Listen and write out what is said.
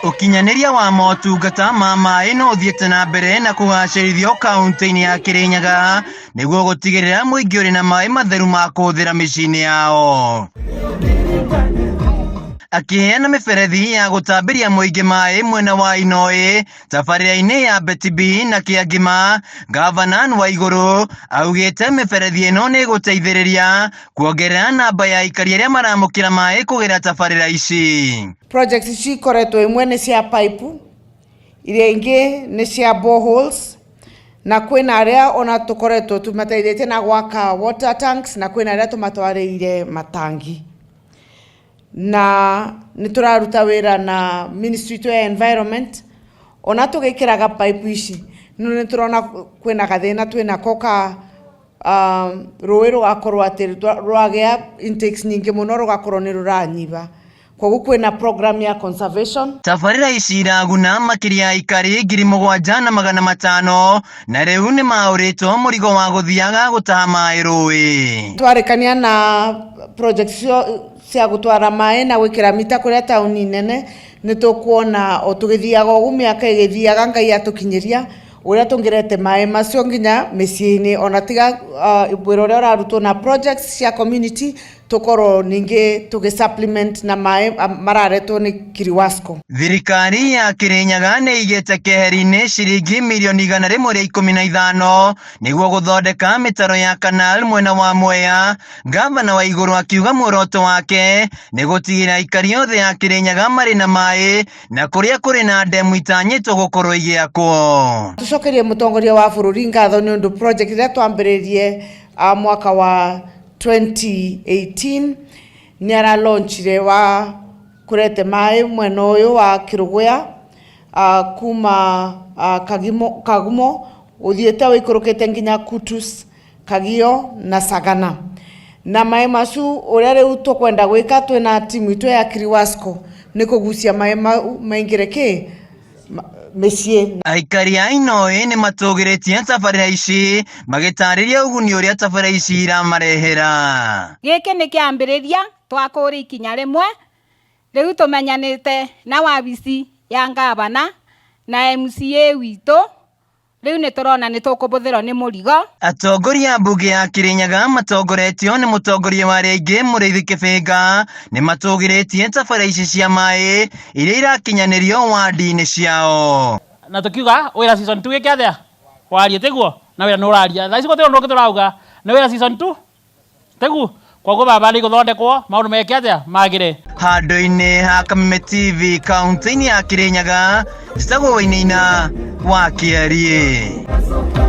Ukinyanĩria wa motungata ma maĩ no ũthiĩte na mbere na kũgacĩrithio kaunti-inĩ ya Kirinyaga nĩguo gũtigĩrĩra mũingĩ ũrĩ na maĩ matheru ma kũhũthĩra mĩciĩ-inĩ yao. Akiheana mĩberethi ya gũtambĩria mũingĩ maĩ mwena wa Inoi tabarĩra-inĩ ya Beti na Kĩangima, Gavana Anne Waigũrũ augĩte mĩberethi ĩno nĩ ĩgũteithĩrĩria kuongerera namba ya aikari arĩa maramũkĩra maĩ kũgerera tabarĩra ici. Projects ici ikoretwo imwe nĩ cia pipe, iria ingĩ nĩ cia boreholes, na kwĩna arĩa ona tũkoretwo tũmateithĩtie na gwaka water tanks, na kwĩna arĩa tũmatwarĩire matangi. Na nituraruta wĩra na Ministry ya Environment ona tũgĩkĩraga pipe ici no nĩtũrona kwĩna gathĩna twĩnako ka rũĩ rũgakorwo atĩ rwagĩa intakes nyingĩ mũno rũgakorwo nĩ rũranyiba. Koguo kwĩna program ya conservation. Tabarĩra ici iraguna makĩria aikari 7,500 na rĩu nĩ maũrĩtwo mũrigo wa gũthiaga gũtaha maĩ rũĩ. Twarĩkania na project cia gũtwara maĩ na gwĩkĩra mita kũrĩa taũni nene nĩ tũkuona o tũgĩthiaga ũguo mĩaka ĩgĩthiaga Ngai atũkinyĩria ũrĩa tũngĩrete maĩ macio nginya mĩciĩ-inĩ, ona tiga wĩra ũrĩa ũrarutwo na projects cia community tukorwo ningĩ tũgĩ-supplement na maĩ mararetwo nĩ KIRIWASCO. Thirikari ya Kirinyaga nĩ igĩte keheri-inĩ ciringi mirioni 115 nĩguo gũthondeka mĩtaro ya canal mwena wa Mwea. Gavana Waigũrũ akiuga muoroto wake nĩ gũtigĩrĩra aikari othe a Kirinyaga marĩ na maĩ na kũrĩa kũrĩ na ndemu itanyĩtwo gũkorwo igĩakwo. Tucokerie mũtongoria wa bũrũri ngatho nĩ ũndũ project ĩrĩa twambĩrĩirie mwaka wa 2018 nĩ aralaunchire wa kurete maĩ mwena ũyũ wa Kĩrũgũya kuma Kagumo ũthiĩte wĩikũrũkĩte nginya Kutus, Kagio na Sagana. Na maĩ macu ũrĩa rĩu tũkwenda gwĩka twĩna timu itũ ya KIRIWASCO nĩ kũgucia maĩ maingĩre mĩciĩ. Aikari a Inoi nĩ matũgĩrĩtie tabarĩra ici magĩtarĩria ũguni ũrĩa tabarĩra ici iramarehera. Gĩkĩ nĩ kĩambĩrĩria twa kũrĩ ikinya rĩmwe, rĩu tũmenyanĩte na wabici ya ngavana na MCA witũ, rĩu nĩ tũrona nĩ tũkũbũthĩrwo nĩ mũrigo. Atongoria a mbunge ya Kirinyaga matongoretio nĩ mũtongoria wa rĩngĩ Mũrĩithi Kĩbĩnga nĩ matũgĩrĩtie tabarĩra ici cia maĩ iria irakinyanĩrio wadi-inĩ ciao. Na tukiuga wĩra season 2 gĩkĩ athĩa warie tiguo na wĩra nĩ ũraria thaa ici gũtirĩ ũndũ ũngĩ tũrauga nĩ wĩra season 2 tiguo koguo baba nĩ gũthondekwo maũndũ meke athĩa magĩre. Handũ-inĩ ha Kameme TV kaunti-inĩ ya Kirinyaga, njĩtagwo Wainaina wa Kĩarie.